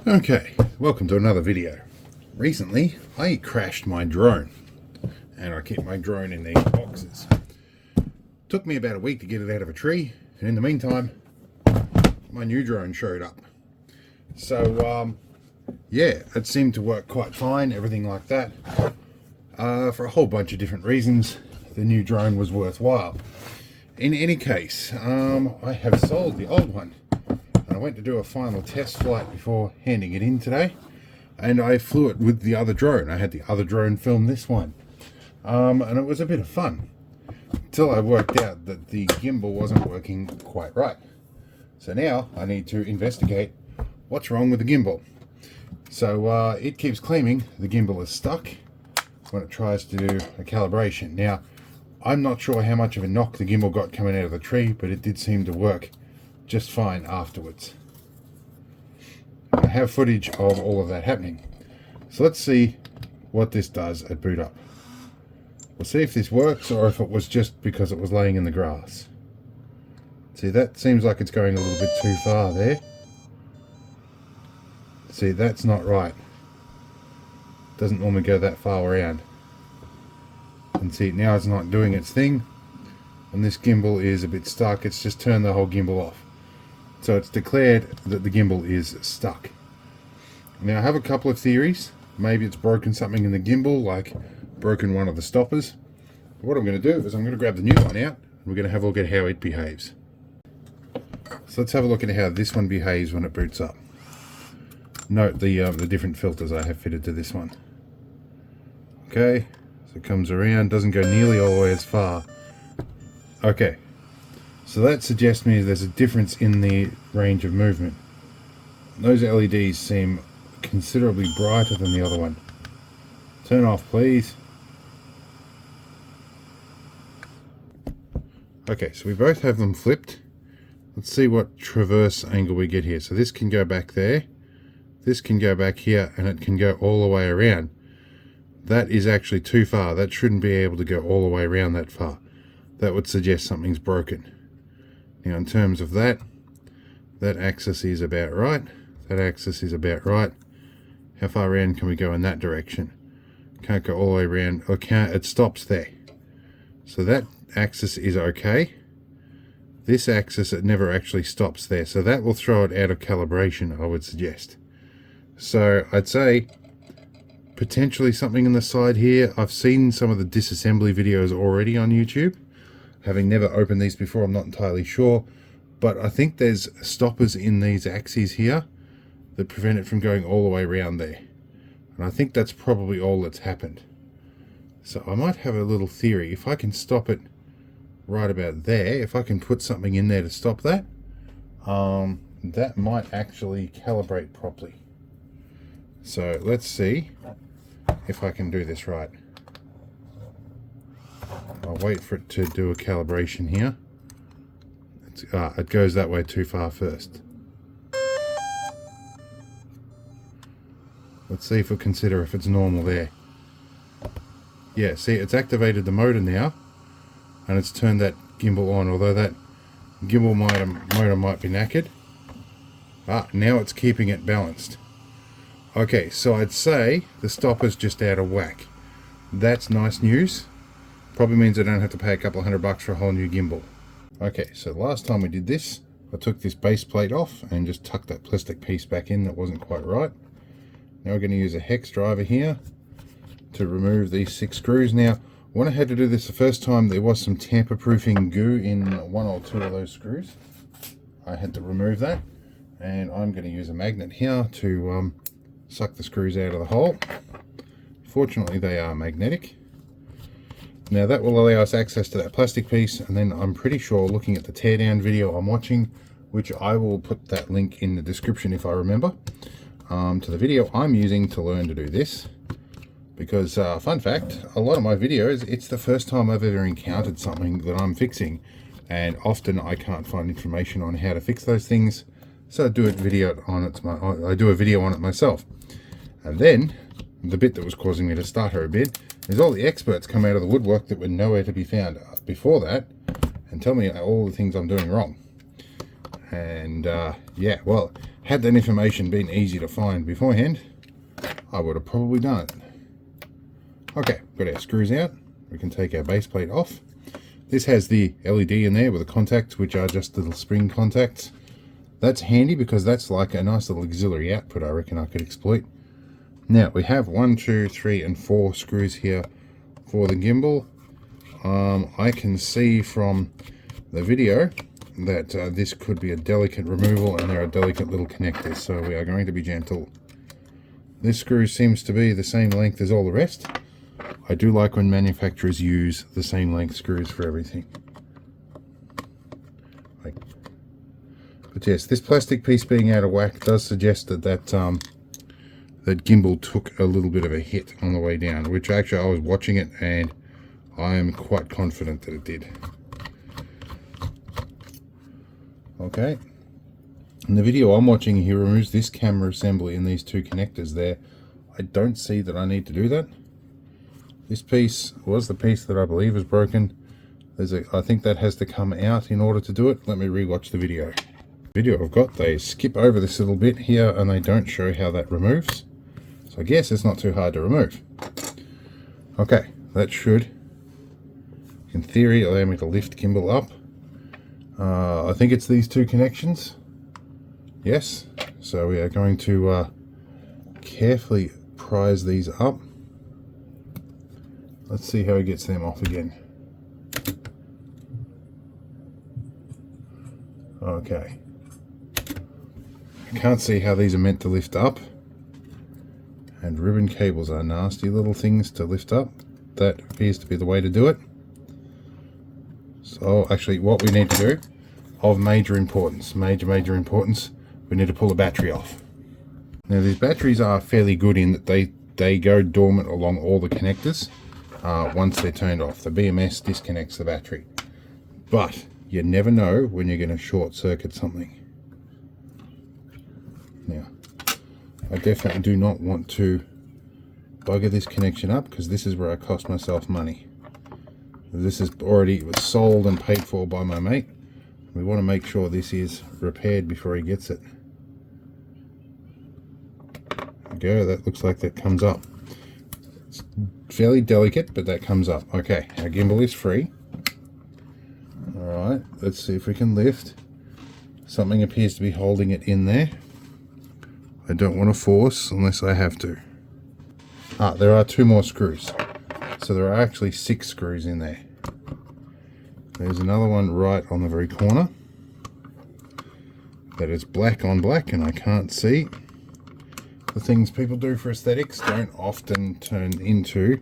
Okay, welcome to another video. Recently, I crashed my drone, and I keep my drone in these boxes. Took me about a week to get it out of a tree, and in the meantime, my new drone showed up. So, yeah, it seemed to work quite fine, everything like that. For a whole bunch of different reasons, the new drone was worthwhile. In any case, I have sold the old one. I went to do a final test flight before handing it in today, and I flew it with the other drone. I had the other drone film this one, and it was a bit of fun until I worked out that the gimbal wasn't working quite right. So now I need to investigate what's wrong with the gimbal. So it keeps claiming the gimbal is stuck when it tries to do a calibration. Now, I'm not sure how much of a knock the gimbal got coming out of the tree, but it did seem to work just fine afterwards. I have footage of all of that happening. So let's see what this does at boot up. We'll see if this works or if it was just because it was laying in the grass. See, that seems like it's going a little bit too far there. See, that's not right. Doesn't normally go that far around. And see, now it's not doing its thing, and this gimbal is a bit stuck. It's just turned the whole gimbal off. So it's declared that the gimbal is stuck. Now I have a couple of theories. Maybe it's broken something in the gimbal, like broken one of the stoppers. But what I'm going to do is I'm going to grab the new one out, and we're going to have a look at how it behaves. So let's have a look at how this one behaves when it boots up. Note the different filters I have fitted to this one. Okay, so it comes around, doesn't go nearly all the way as far. Okay. So that suggests me there's a difference in the range of movement. Those LEDs seem considerably brighter than the other one. Turn off, please. Okay, so we both have them flipped. Let's see what traverse angle we get here. So this can go back there, this can go back here, and it can go all the way around. That is actually too far. That shouldn't be able to go all the way around that far. That would suggest something's broken. Now, in terms of that axis is about right. That axis is about right. How far around can we go in that direction? Can't go all the way around. Or can't, it stops there. So that axis is okay. This axis, it never actually stops there. So that will throw it out of calibration, I would suggest. So I'd say potentially something on the side here. I've seen some of the disassembly videos already on YouTube. Having never opened these before, I'm not entirely sure, but I think there's stoppers in these axes here that prevent it from going all the way around there, and I think that's probably all that's happened. So I might have a little theory. If I can stop it right about there, if I can put something in there to stop that, that might actually calibrate properly. So let's see if I can do this right. I'll wait for it to do a calibration here. It goes that way too far first. Let's see if we consider if it's normal there. Yeah, see, it's activated the motor now, and it's turned that gimbal on, although that gimbal motor might be knackered. Now it's keeping it balanced. Okay, so I'd say the stopper's just out of whack. That's nice news. Probably means I don't have to pay a couple of $100 for a whole new gimbal. Okay, so the last time we did this, I took this base plate off and just tucked that plastic piece back in that wasn't quite right. Now we're going to use a hex driver here to remove these 6 screws. Now, when I had to do this the first time, there was some tamper-proofing goo in 1 or 2 of those screws. I had to remove that, and I'm going to use a magnet here to suck the screws out of the hole. Fortunately, they are magnetic. Now that will allow us access to that plastic piece, and then I'm pretty sure, looking at the teardown video I'm watching, which I will put that link in the description if I remember, to the video I'm using to learn to do this. Because, fun fact, a lot of my videos, it's the first time I've ever encountered something that I'm fixing, and often I can't find information on how to fix those things, so I do a video on it myself. And then, the bit that was causing me to stutter a bit is all the experts come out of the woodwork that were nowhere to be found before that and tell me all the things I'm doing wrong. And yeah, well, Had that information been easy to find beforehand, I would have probably done it. Okay, got our screws out. We can take our base plate off. This has the LED in there with the contacts, which are just little spring contacts. That's handy because that's like a nice little auxiliary output I reckon I could exploit. Now we have 1, 2, 3 and 4 screws here for the gimbal. I can see from the video that this could be a delicate removal, and there are delicate little connectors, so we are going to be gentle. This screw seems to be the same length as all the rest. I do like when manufacturers use the same length screws for everything. But yes, this plastic piece being out of whack does suggest that that gimbal took a little bit of a hit on the way down, which actually I was watching it and I am quite confident that it did. Okay, in the video I'm watching, he removes this camera assembly and these 2 connectors there. I don't see that I need to do that. This piece was the piece that I believe is broken. I think that has to come out in order to do it. Let me rewatch the video. I've got, they skip over this little bit here and they don't show how that removes. So I guess it's not too hard to remove. Okay, that should, in theory, allow me to lift gimbal up. I think it's these 2 connections. Yes, so we are going to carefully prise these up. Let's see how he gets them off again. Okay. I can't see how these are meant to lift up. And ribbon cables are nasty little things to lift up. That appears to be the way to do it. So actually what we need to do, of major importance, major importance, we need to pull the battery off. Now these batteries are fairly good in that they go dormant along all the connectors once they're turned off. The BMS disconnects the battery. But you never know when you're going to short circuit something. Now, I definitely do not want to bugger this connection up because this is where I cost myself money. This is already sold and paid for by my mate. We want to make sure this is repaired before he gets it. There we go, that looks like that comes up. It's fairly delicate, but that comes up. Okay, our gimbal is free. Alright, let's see if we can lift. Something appears to be holding it in there. I don't want to force unless I have to. There are 2 more screws. So there are actually 6 screws in there. There's another one right on the very corner. That is black on black and I can't see. The things people do for aesthetics don't often turn into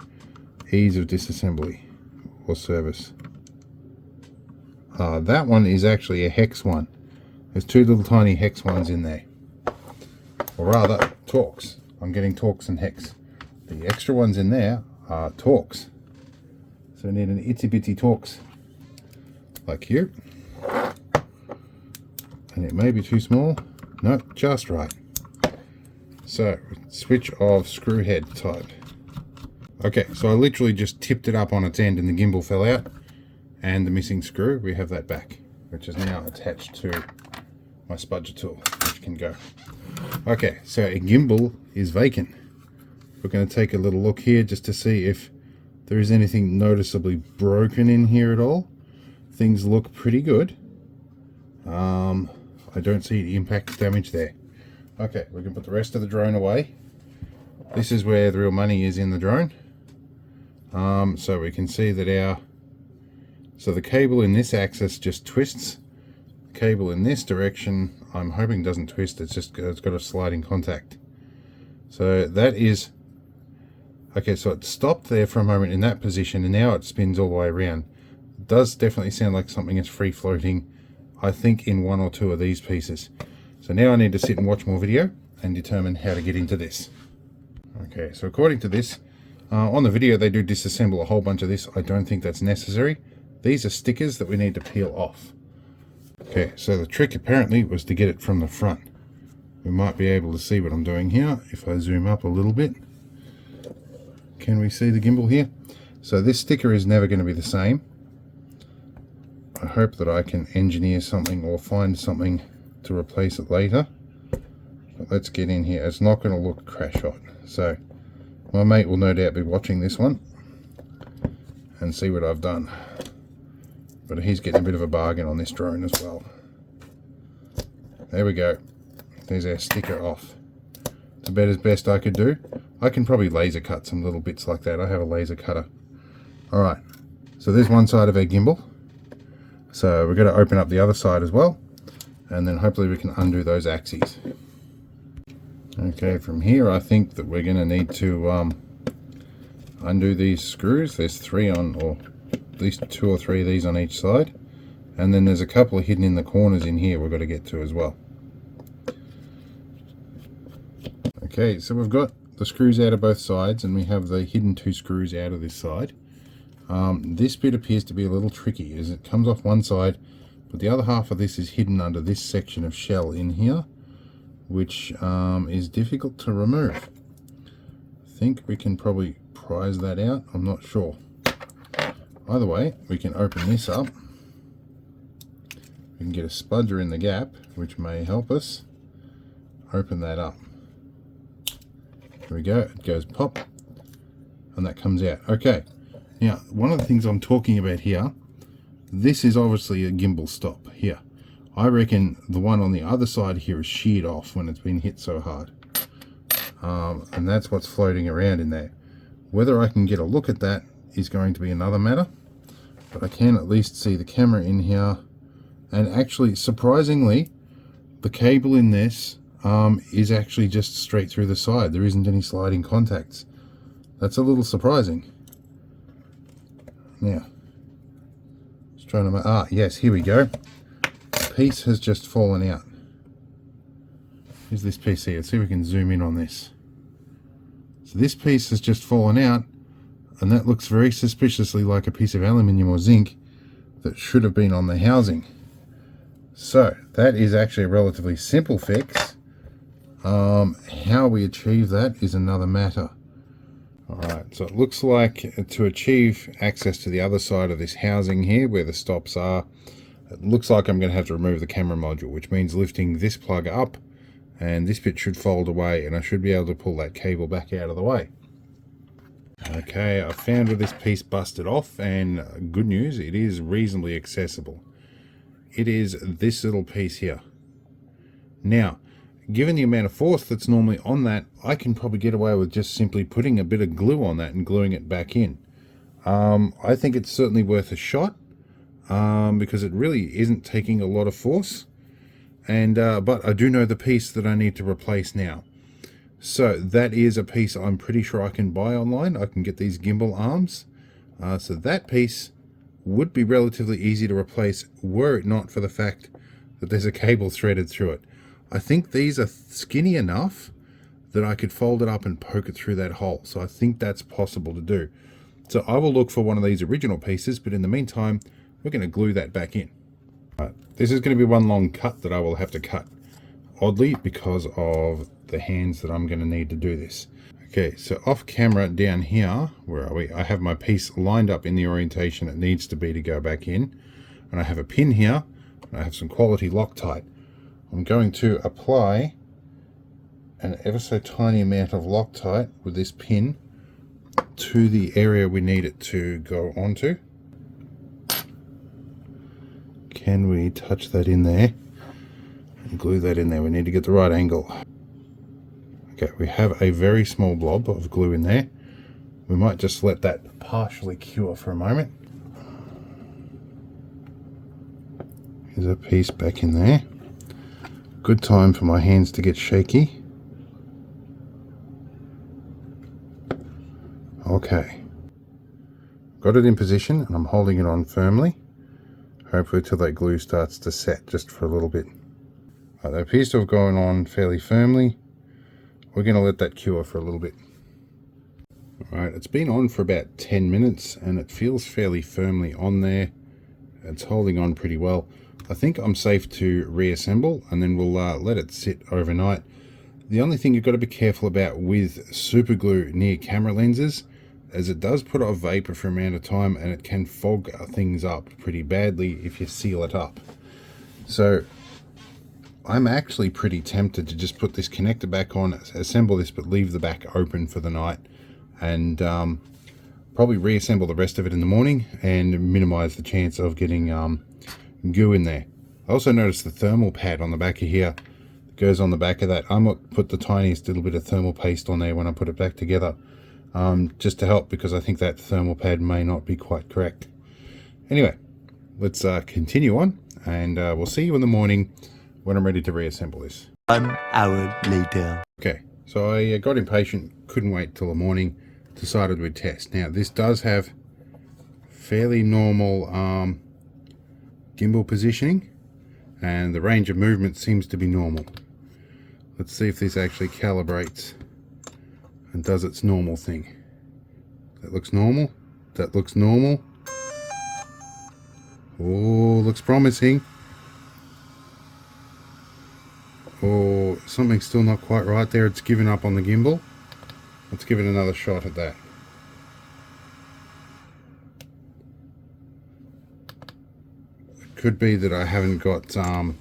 ease of disassembly or service. That one is actually a hex one. There's 2 little tiny hex ones in there. Or rather, Torx. I'm getting Torx and hex. The extra ones in there are Torx. So we need an itsy bitsy Torx. Like you. And it may be too small. No, just right. So, switch of screw head type. Okay, so I literally just tipped it up on its end and the gimbal fell out. And the missing screw, we have that back, which is now attached to my spudger tool, which can go. Okay, so a gimbal is vacant. We're going to take a little look here just to see if there is anything noticeably broken in here at all. Things look pretty good. I don't see impact damage there. Okay, we can put the rest of the drone away. This is where the real money is in the drone. So we can see that so the cable in this axis just twists. The cable in this direction, I'm hoping doesn't twist, it's got a sliding contact. So that is, okay, so it stopped there for a moment in that position and now it spins all the way around. It does definitely sound like something is free floating, I think in 1 or 2 of these pieces. So now I need to sit and watch more video and determine how to get into this. Okay, so according to this, on the video they do disassemble a whole bunch of this. I don't think that's necessary. These are stickers that we need to peel off. Okay, so the trick apparently was to get it from the front. We might be able to see what I'm doing here if I zoom up a little bit. Can we see the gimbal here? So this sticker is never going to be the same. I hope that I can engineer something or find something to replace it later. But let's get in here. It's not going to look crash hot. So my mate will no doubt be watching this one and see what I've done. But he's getting a bit of a bargain on this drone as well. There we go. There's our sticker off. It's about as best I could do. I can probably laser cut some little bits like that. I have a laser cutter. Alright, so there's one side of our gimbal. So we're going to open up the other side as well. And then hopefully we can undo those axes. Okay, from here I think that we're going to need to undo these screws. There's 3 on, or at least 2 or 3 of these on each side. And then there's a couple hidden in the corners in here we've got to get to as well. Okay, so we've got the screws out of both sides, and we have the hidden 2 screws out of this side. This bit appears to be a little tricky as it comes off one side, but the other half of this is hidden under this section of shell in here, which is difficult to remove. I think we can probably prise that out. I'm not sure. Either way, we can open this up. We can get a spudger in the gap, which may help us open that up. There we go. It goes pop, and that comes out. Okay. Now, one of the things I'm talking about here, this is obviously a gimbal stop here. I reckon the one on the other side here is sheared off when it's been hit so hard. And that's what's floating around in there. Whether I can get a look at that is going to be another matter. But I can at least see the camera in here. And actually, surprisingly, the cable in this is actually just straight through the side. There isn't any sliding contacts. That's a little surprising. Now, just trying to, yes, here we go. The piece has just fallen out. Here's this piece here. Let's see if we can zoom in on this. So this piece has just fallen out, and that looks very suspiciously like a piece of aluminium or zinc that should have been on the housing. So that is actually a relatively simple fix. How we achieve that is another matter. Alright, so it looks like to achieve access to the other side of this housing here where the stops are, it looks like I'm going to have to remove the camera module, which means lifting this plug up, and this bit should fold away, and I should be able to pull that cable back out of the way. Okay, I found where this piece busted off, and good news, it is reasonably accessible. It is this little piece here. Now, given the amount of force that's normally on that, I can probably get away with just simply putting a bit of glue on that and gluing it back in. I think it's certainly worth a shot, because it really isn't taking a lot of force. And but I do know the piece that I need to replace now. So that is a piece I'm pretty sure I can buy online. I can get these gimbal arms. So that piece would be relatively easy to replace were it not for the fact that there's a cable threaded through it. I think these are skinny enough that I could fold it up and poke it through that hole. So I think that's possible to do. So I will look for one of these original pieces, but in the meantime, we're going to glue that back in. This is going to be one long cut that I will have to cut, oddly, because of the hands that I'm going to need to do this. Okay, so off camera down here, where are we? I have my piece lined up in the orientation it needs to be to go back in. And I have a pin here, and I have some quality Loctite. I'm going to apply an ever so tiny amount of Loctite with this pin to the area we need it to go onto. Can we touch that in there and glue that in there? We need to get the right angle. Okay, we have a very small blob of glue in there. We might just let that partially cure for a moment. Here's a piece back in there. Good time for my hands to get shaky. Okay. Got it in position and I'm holding it on firmly. Hopefully till that glue starts to set just for a little bit. That appears to have gone on fairly firmly. We're going to let that cure for a little bit. Alright, it's been on for about 10 minutes and it feels fairly firmly on there. It's holding on pretty well. I think I'm safe to reassemble and then we'll let it sit overnight. The only thing you've got to be careful about with super glue near camera lenses is it does put off vapor for a amount of time and it can fog things up pretty badly if you seal it up. So I'm actually pretty tempted to just put this connector back on, assemble this, but leave the back open for the night, and probably reassemble the rest of it in the morning and minimize the chance of getting goo in there. I also noticed the thermal pad on the back of here goes on the back of that. I might put the tiniest little bit of thermal paste on there when I put it back together, just to help, because I think that thermal pad may not be quite correct. Anyway, let's continue on, and we'll see you in the morning when I'm ready to reassemble this. 1 hour later. Okay, so I got impatient, couldn't wait till the morning, decided we'd test. Now this does have fairly normal gimbal positioning, and the range of movement seems to be normal. Let's see if this actually calibrates and does its normal thing. That looks normal. That looks normal. Oh, looks promising. Oh, something's still not quite right there. It's given up on the gimbal. Let's give it another shot at that. It could be that I haven't got some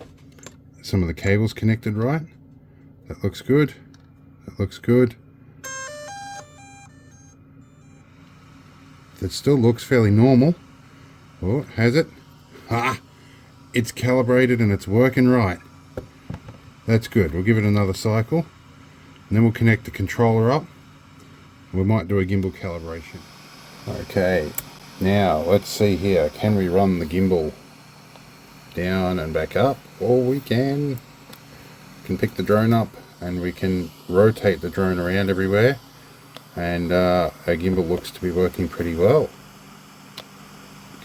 of the cables connected right. That looks good. That looks good. That still looks fairly normal. Oh, has it? Ah! It's calibrated and it's working right. That's good. We'll give it another cycle, and then we'll connect the controller up. We might do a gimbal calibration. Okay, now let's see here. Can we run the gimbal down and back up? Or we can pick the drone up and we can rotate the drone around everywhere, and our gimbal looks to be working pretty well.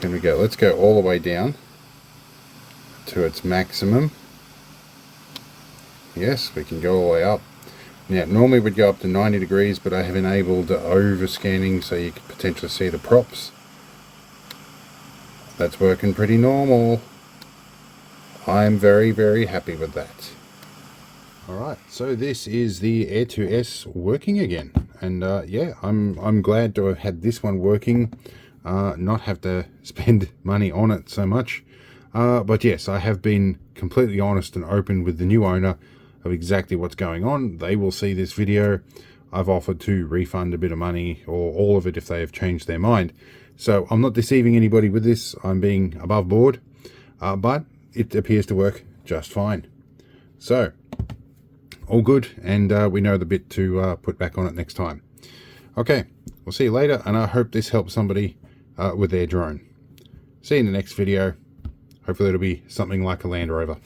Can we go? Let's go all the way down to its maximum. Yes, we can go all the way up. Now normally we'd go up to 90 degrees, but I have enabled over scanning so you could potentially see the props. That's working pretty normal. I'm very, very happy with that. Alright, so this is the Air 2S working again, and yeah, I'm glad to have had this one working, not have to spend money on it so much. But yes, I have been completely honest and open with the new owner of exactly what's going on. They will see this video. I've offered to refund a bit of money, or all of it if they have changed their mind. So I'm not deceiving anybody with this. I'm being above board, but it appears to work just fine. So all good, and we know the bit to put back on it next time. Okay, we'll see you later, and I hope this helps somebody with their drone. See you in the next video. Hopefully it'll be something like a Land Rover.